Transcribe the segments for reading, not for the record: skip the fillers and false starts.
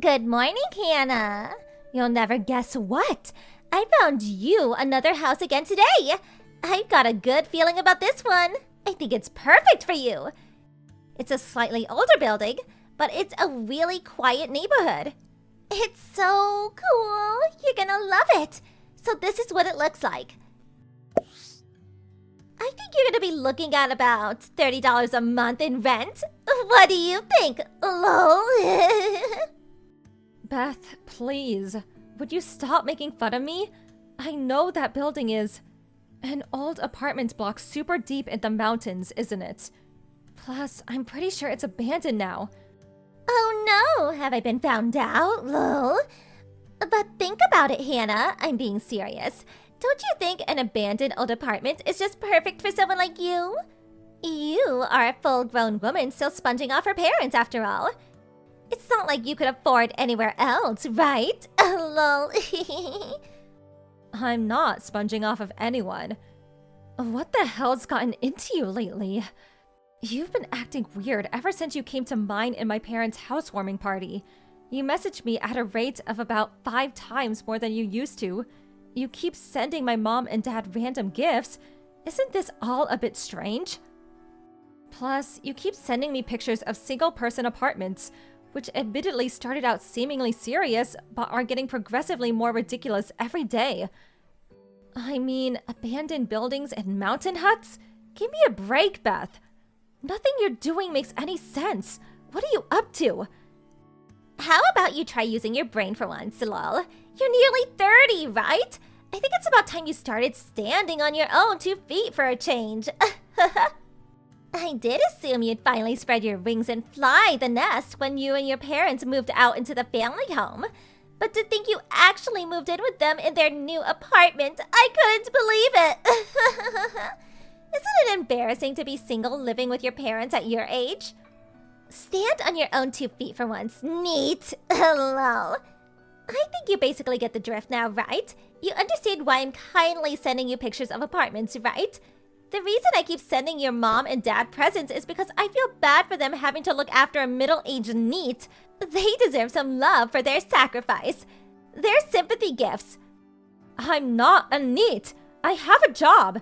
Good morning, Hannah. You'll never guess what. I found you another house again today. I've got a good feeling about this one. I think it's perfect for you. It's a slightly older building, but it's a really quiet neighborhood. It's so cool. You're gonna love it. So this is what it looks like. I think you're gonna be looking at about $30 a month in rent. What do you think, lol? Beth, please. Would you stop making fun of me? I know that building is an old apartment block super deep in the mountains, isn't it? Plus, I'm pretty sure it's abandoned now. Oh no, have I been found out, lol? But think about it, Hannah. I'm being serious. Don't you think an abandoned old apartment is just perfect for someone like you? You are a full-grown woman still sponging off her parents, after all. It's not like you could afford anywhere else, right? Lol. I'm not sponging off of anyone. What the hell's gotten into you lately? You've been acting weird ever since you came to mine and my parents' housewarming party. You messaged me at a rate of about 5 times more than you used to. You keep sending my mom and dad random gifts. Isn't this all a bit strange? Plus, you keep sending me pictures of single-person apartments, which admittedly started out seemingly serious, but are getting progressively more ridiculous every day. I mean, abandoned buildings and mountain huts? Give me a break, Beth. Nothing you're doing makes any sense. What are you up to? How about you try using your brain for once, lol? You're nearly 30, right? I think it's about time you started standing on your own 2 feet for a change. I did assume you'd finally spread your wings and fly the nest when you and your parents moved out into the family home. But to think you actually moved in with them in their new apartment, I couldn't believe it. Isn't it embarrassing to be single living with your parents at your age? Stand on your own 2 feet for once. Neat. Lol. I think you basically get the drift now, right? You understand why I'm kindly sending you pictures of apartments, right? The reason I keep sending your mom and dad presents is because I feel bad for them having to look after a middle-aged NEET. They deserve some love for their sacrifice. They're sympathy gifts. I'm not a NEET. I have a job.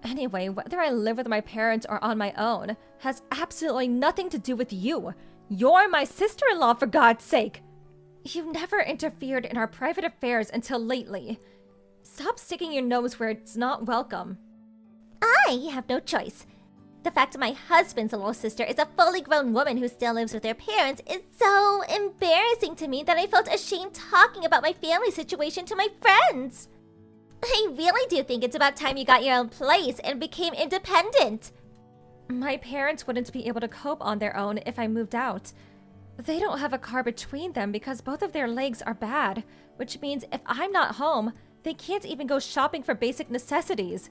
Anyway, whether I live with my parents or on my own has absolutely nothing to do with you. You're my sister-in-law, for God's sake. You've never interfered in our private affairs until lately. Stop sticking your nose where it's not welcome. I have no choice. The fact my husband's little sister is a fully grown woman who still lives with her parents is so embarrassing to me that I felt ashamed talking about my family situation to my friends. I really do think it's about time you got your own place and became independent. My parents wouldn't be able to cope on their own if I moved out. They don't have a car between them because both of their legs are bad, which means if I'm not home, they can't even go shopping for basic necessities.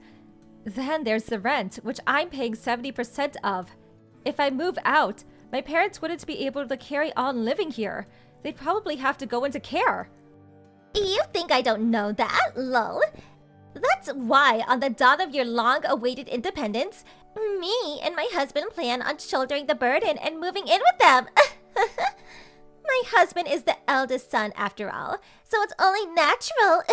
Then there's the rent, which I'm paying 70% of. If I move out, my parents wouldn't be able to carry on living here. They'd probably have to go into care. You think I don't know that, lol? That's why, on the dawn of your long-awaited independence, me and my husband plan on shouldering the burden and moving in with them. My husband is the eldest son, after all, so it's only natural.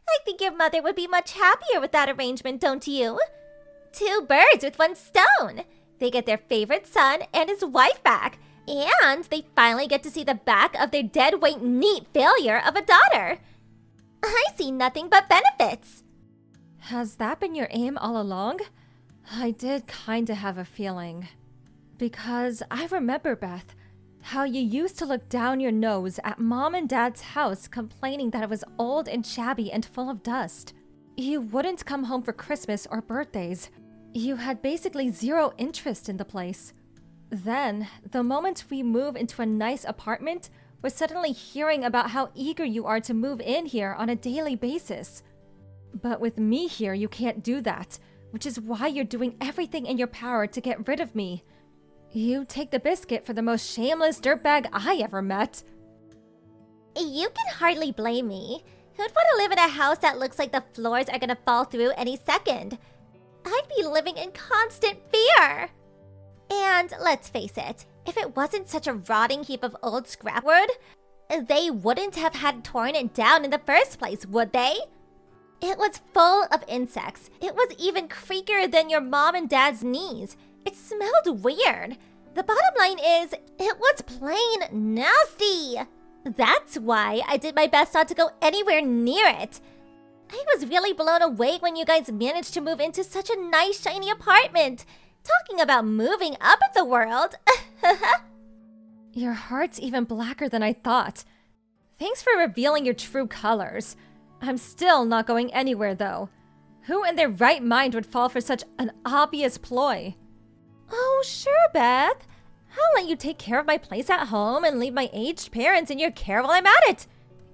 I think your mother would be much happier with that arrangement, don't you? 2 birds with 1 stone. They get their favorite son and his wife back, and they finally get to see the back of their deadweight NEET failure of a daughter. I see nothing but benefits. Has that been your aim all along? I did kinda have a feeling. Because I remember, Beth, how you used to look down your nose at Mom and Dad's house complaining that it was old and shabby and full of dust. You wouldn't come home for Christmas or birthdays. You had basically zero interest in the place. Then, the moment we move into a nice apartment, we're suddenly hearing about how eager you are to move in here on a daily basis. But with me here, you can't do that, which is why you're doing everything in your power to get rid of me. You take the biscuit for the most shameless dirtbag I ever met. You can hardly blame me. Who'd want to live in a house that looks like the floors are gonna fall through any second? I'd be living in constant fear. And let's face it, If it wasn't such a rotting heap of old scrapwood, they wouldn't have had torn it down in the first place, would they? It was full of insects. It was even creakier than your mom and dad's knees. It smelled weird. The bottom line is, it was plain nasty. That's why I did my best not to go anywhere near it. I was really blown away when you guys managed to move into such a nice, shiny apartment. Talking about moving up in the world. Your heart's even blacker than I thought. Thanks for revealing your true colors. I'm still not going anywhere, though. Who in their right mind would fall for such an obvious ploy? Oh, sure, Beth. I'll let you take care of my place at home and leave my aged parents in your care while I'm at it.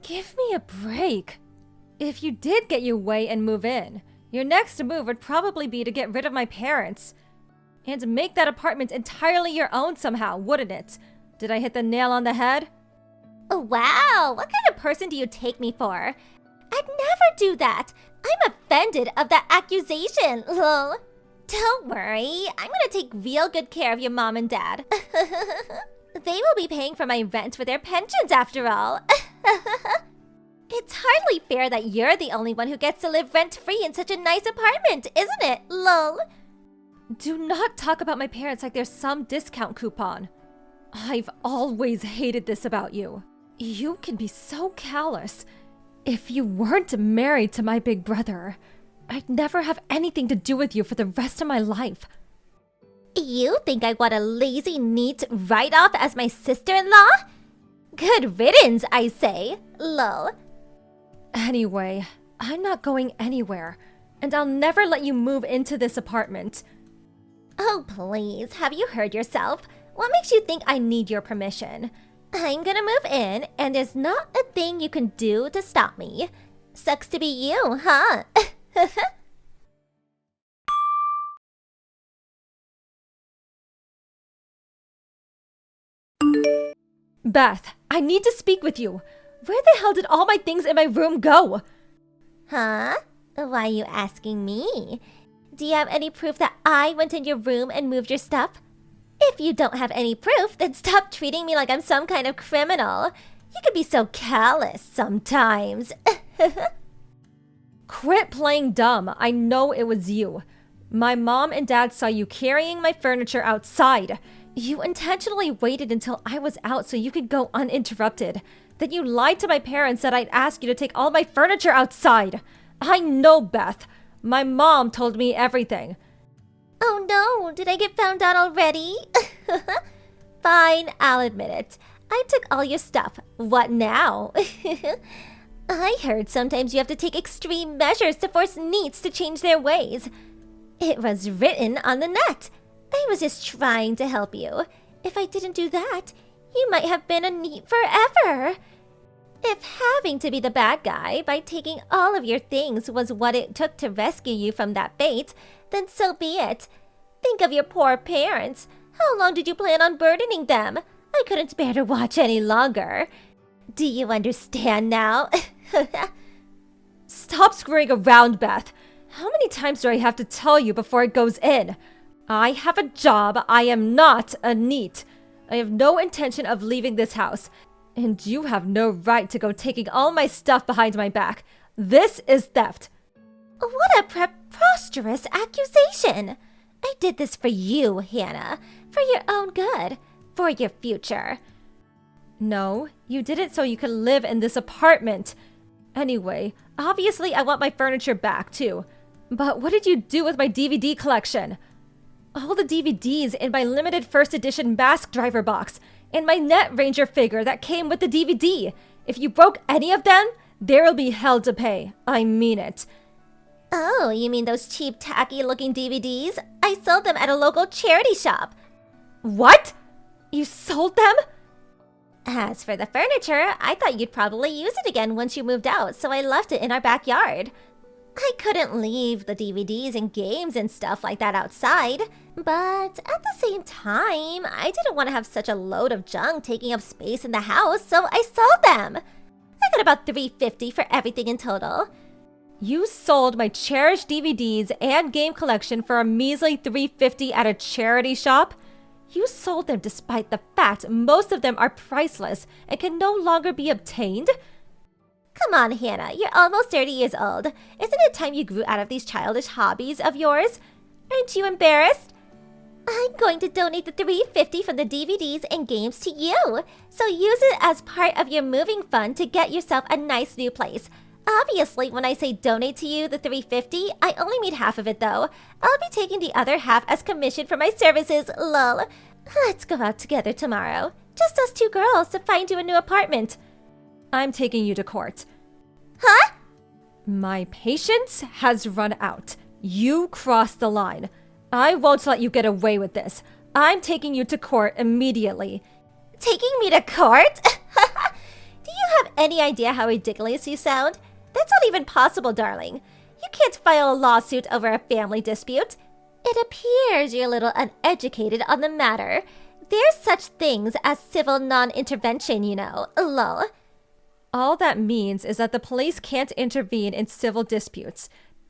Give me a break. If you did get your way and move in, your next move would probably be to get rid of my parents. And make that apartment entirely your own somehow, wouldn't it? Did I hit the nail on the head? Wow, what kind of person do you take me for? I'd never do that. I'm offended of that accusation, lol. Don't worry, I'm gonna take real good care of your mom and dad. They will be paying for my rent with their pensions after all. It's hardly fair that you're the only one who gets to live rent-free in such a nice apartment, isn't it, lol? Do not talk about my parents like there's some discount coupon. I've always hated this about you. You can be so callous. If you weren't married to my big brother, I'd never have anything to do with you for the rest of my life. You think I want a lazy, neat write-off as my sister-in-law? Good riddance, I say, lol. Anyway, I'm not going anywhere, and I'll never let you move into this apartment. Oh, please, have you heard yourself? What makes you think I need your permission? I'm gonna move in, and there's not a thing you can do to stop me. Sucks to be you, huh? Beth, I need to speak with you. Where the hell did all my things in my room go? Huh? Why are you asking me? Do you have any proof that I went in your room and moved your stuff? If you don't have any proof, then stop treating me like I'm some kind of criminal. You can be so callous sometimes. Quit playing dumb. I know it was you. My mom and dad saw you carrying my furniture outside. You intentionally waited until I was out so you could go uninterrupted. Then you lied to my parents that I'd ask you to take all my furniture outside. I know, Beth. My mom told me everything. Oh no, did I get found out already? Fine, I'll admit it. I took all your stuff. What now? I heard sometimes you have to take extreme measures to force neets to change their ways. It was written on the net. I was just trying to help you. If I didn't do that, you might have been a neat forever. If having to be the bad guy by taking all of your things was what it took to rescue you from that fate, then so be it. Think of your poor parents. How long did you plan on burdening them? I couldn't bear to watch any longer. Do you understand now? Stop screwing around, Beth. How many times do I have to tell you before it goes in? I have a job. I am not a neet. I have no intention of leaving this house. And you have no right to go taking all my stuff behind my back. This is theft. What a preposterous accusation! I did this for you, Hannah. For your own good. For your future. No, you did it so you could live in this apartment. Anyway, obviously I want my furniture back too. But what did you do with my DVD collection? All the DVDs in my limited first edition Mask Driver box, and my Net Ranger figure that came with the DVD. If you broke any of them, there will be hell to pay. I mean it. Oh, you mean those cheap, tacky-looking DVDs? I sold them at a local charity shop. What? You sold them? As for the furniture, I thought you'd probably use it again once you moved out, so I left it in our backyard. I couldn't leave the DVDs and games and stuff like that outside, but at the same time, I didn't want to have such a load of junk taking up space in the house, so I sold them. I got about $3.50 for everything in total. You sold my cherished DVDs and game collection for a measly $3.50 at a charity shop? You sold them despite the fact most of them are priceless and can no longer be obtained? Come on, Hannah, you're almost 30 years old. Isn't it time you grew out of these childish hobbies of yours? Aren't you embarrassed? I'm going to donate the $350 from the DVDs and games to you, so use it as part of your moving fund to get yourself a nice new place. Obviously, when I say donate to you the $350, I only mean half of it though. I'll be taking the other half as commission for my services, lol. Let's go out together tomorrow. Just us two girls to find you a new apartment. I'm taking you to court. Huh? My patience has run out. You crossed the line. I won't let you get away with this. I'm taking you to court immediately. Taking me to court? Do you have any idea how ridiculous you sound? That's not even possible, darling. You can't file a lawsuit over a family dispute. It appears you're a little uneducated on the matter. There's such things as civil non-intervention, you know. Lol. All that means is that the police can't intervene in civil disputes.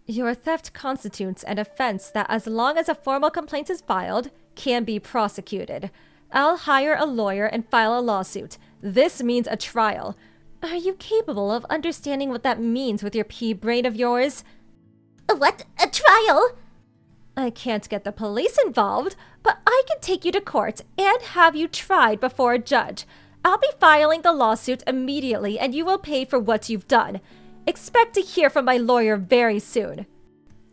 Your theft constitutes an offense that, as long as a formal complaint is filed, can be prosecuted. I'll hire a lawyer and file a lawsuit. This means a trial. Are you capable of understanding what that means with your pea brain of yours? What? A trial? I can't get the police involved, but I can take you to court and have you tried before a judge. I'll be filing the lawsuit immediately and you will pay for what you've done. Expect to hear from my lawyer very soon.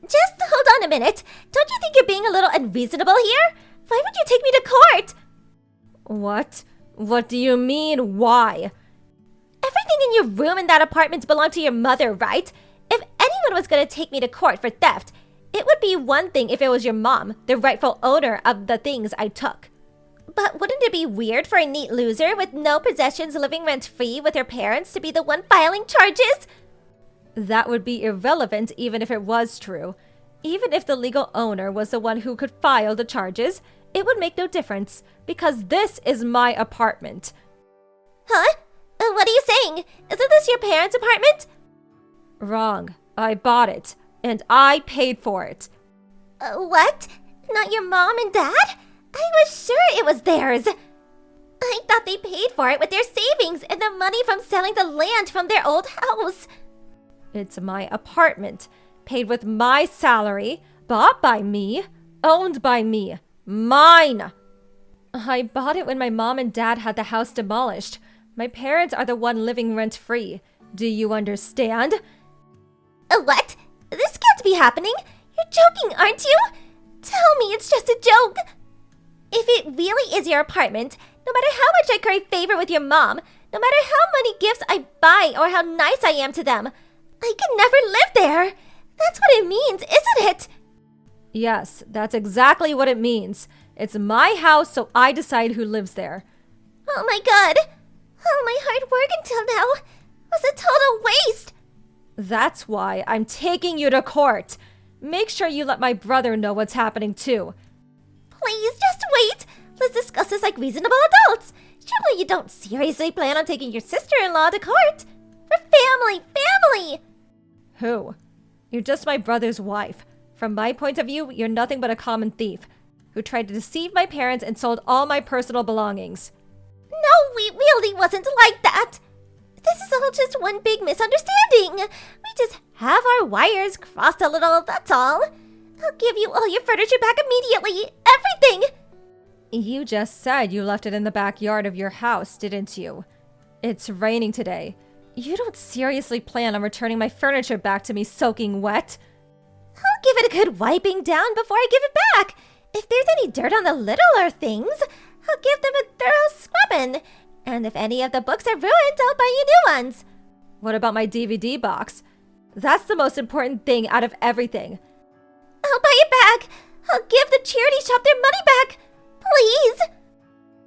Just hold on a minute. Don't you think you're being a little unreasonable here? Why would you take me to court? What? What do you mean, why? Everything in your room in that apartment belonged to your mother, right? If anyone was going to take me to court for theft, it would be one thing if it was your mom, the rightful owner of the things I took. But wouldn't it be weird for a neat loser with no possessions living rent-free with her parents to be the one filing charges? That would be irrelevant even if it was true. Even if the legal owner was the one who could file the charges, it would make no difference, because this is my apartment. Huh? What are you saying? Isn't this your parents' apartment? Wrong. I bought it, and I paid for it. What? Not your mom and dad? I was sure it was theirs. I thought they paid for it with their savings and the money from selling the land from their old house. It's my apartment, paid with my salary, bought by me, owned by me. Mine! I bought it when my mom and dad had the house demolished. My parents are the one living rent-free. Do you understand? What? This can't be happening. You're joking, aren't you? Tell me it's just a joke. If it really is your apartment, no matter how much I curry favor with your mom, no matter how many gifts I buy or how nice I am to them, I can never live there. That's what it means, isn't it? Yes, that's exactly what it means. It's my house, so I decide who lives there. Oh my god. All my hard work until now was a total waste. That's why I'm taking you to court. Make sure you let my brother know what's happening too. Please, just wait. Let's discuss this like reasonable adults. Surely you don't seriously plan on taking your sister-in-law to court? For family! Who? You're just my brother's wife. From my point of view, you're nothing but a common thief who tried to deceive my parents and sold all my personal belongings. No, we really wasn't like that. This is all just one big misunderstanding. We just have our wires crossed a little, that's all. I'll give you all your furniture back immediately. Everything! You just said you left it in the backyard of your house, didn't you? It's raining today. You don't seriously plan on returning my furniture back to me soaking wet? I'll give it a good wiping down before I give it back. If there's any dirt on the littler things, I'll give them a thorough scrubbing. And if any of the books are ruined, I'll buy you new ones. What about my DVD box? That's the most important thing out of everything. I'll buy it back. I'll give the charity shop their money back. Please.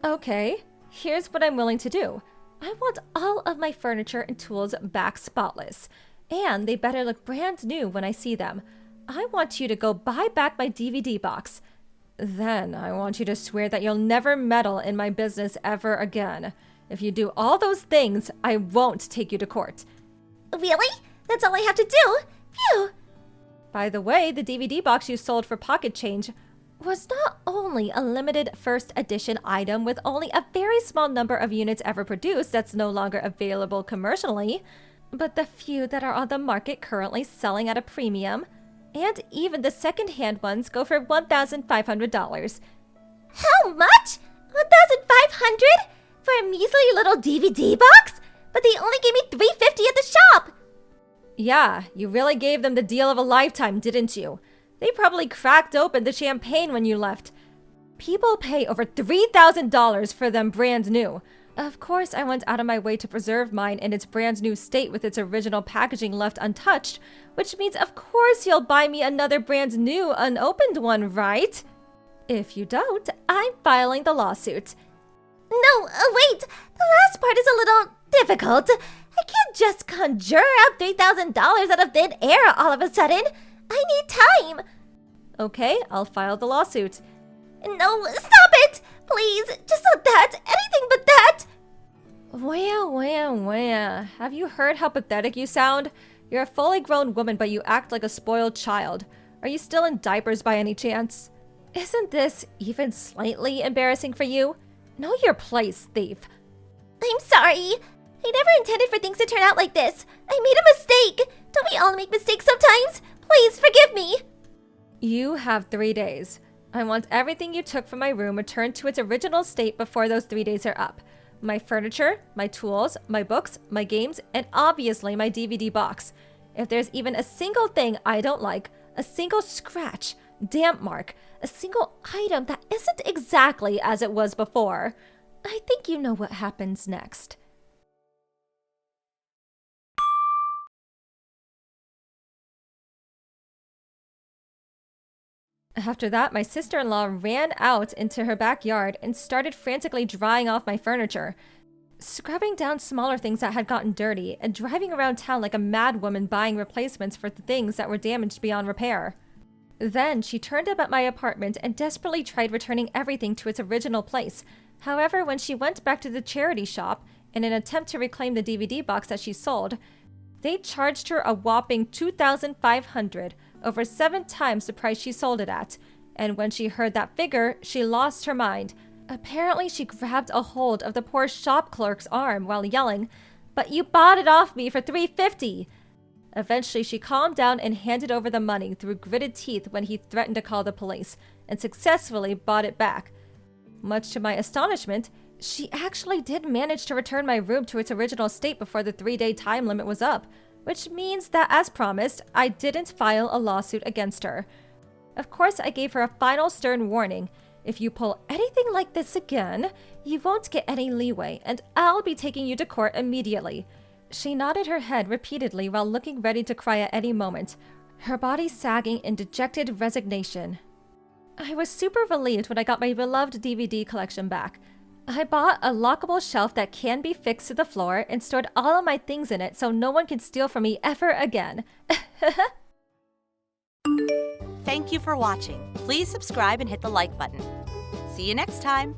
Okay, here's what I'm willing to do. I want all of my furniture and tools back spotless. And they better look brand new when I see them. I want you to go buy back my DVD box. Then I want you to swear that you'll never meddle in my business ever again. If you do all those things, I won't take you to court. Really? That's all I have to do? Phew. By the way, the DVD box you sold for pocket change, was not only a limited first edition item with only a very small number of units ever produced that's no longer available commercially, but the few that are on the market currently selling at a premium, and even the second-hand ones go for $1,500. How much? 1,500 for a measly little DVD box? But they only gave me $350 at the shop. Yeah, you really gave them the deal of a lifetime, didn't you? They probably cracked open the champagne when you left. People pay over $3,000 for them brand new. Of course, I went out of my way to preserve mine in its brand new state with its original packaging left untouched, which means of course you'll buy me another brand new, unopened one, right? If you don't, I'm filing the lawsuit. No, wait. The last part is a little difficult. I can't just conjure up $3,000 out of thin air all of a sudden. I need time. Okay, I'll file the lawsuit. No, stop it! Please, just not that. Anything but that. Wah. Have you heard how pathetic you sound? You're a fully grown woman, but you act like a spoiled child. Are you still in diapers by any chance? Isn't this even slightly embarrassing for you? Know your place, thief. I'm sorry. I never intended for things to turn out like this. I made a mistake. Don't we all make mistakes sometimes? Please forgive me. You have 3 days. I want everything you took from my room returned to its original state before those 3 days are up. My furniture, my tools, my books, my games, and obviously my DVD box. If there's even a single thing I don't like, a single scratch, damp mark, a single item that isn't exactly as it was before, I think you know what happens next. After that, my sister-in-law ran out into her backyard and started frantically drying off my furniture, scrubbing down smaller things that had gotten dirty, and driving around town like a mad woman buying replacements for the things that were damaged beyond repair. Then she turned up at my apartment and desperately tried returning everything to its original place. However, when she went back to the charity shop in an attempt to reclaim the DVD box that she sold, they charged her a whopping $2,500, over 7 times the price she sold it at. And when she heard that figure, she lost her mind. Apparently, she grabbed a hold of the poor shop clerk's arm while yelling, "But you bought it off me for $350!" Eventually, she calmed down and handed over the money through gritted teeth when he threatened to call the police, and successfully bought it back. Much to my astonishment, she actually did manage to return my room to its original state before the 3-day time limit was up, which means that, as promised, I didn't file a lawsuit against her. Of course, I gave her a final stern warning. If you pull anything like this again, you won't get any leeway, and I'll be taking you to court immediately. She nodded her head repeatedly while looking ready to cry at any moment, her body sagging in dejected resignation. I was super relieved when I got my beloved DVD collection back. I bought a lockable shelf that can be fixed to the floor and stored all of my things in it so no one can steal from me ever again. Thank you for watching. Please subscribe and hit the like button. See you next time.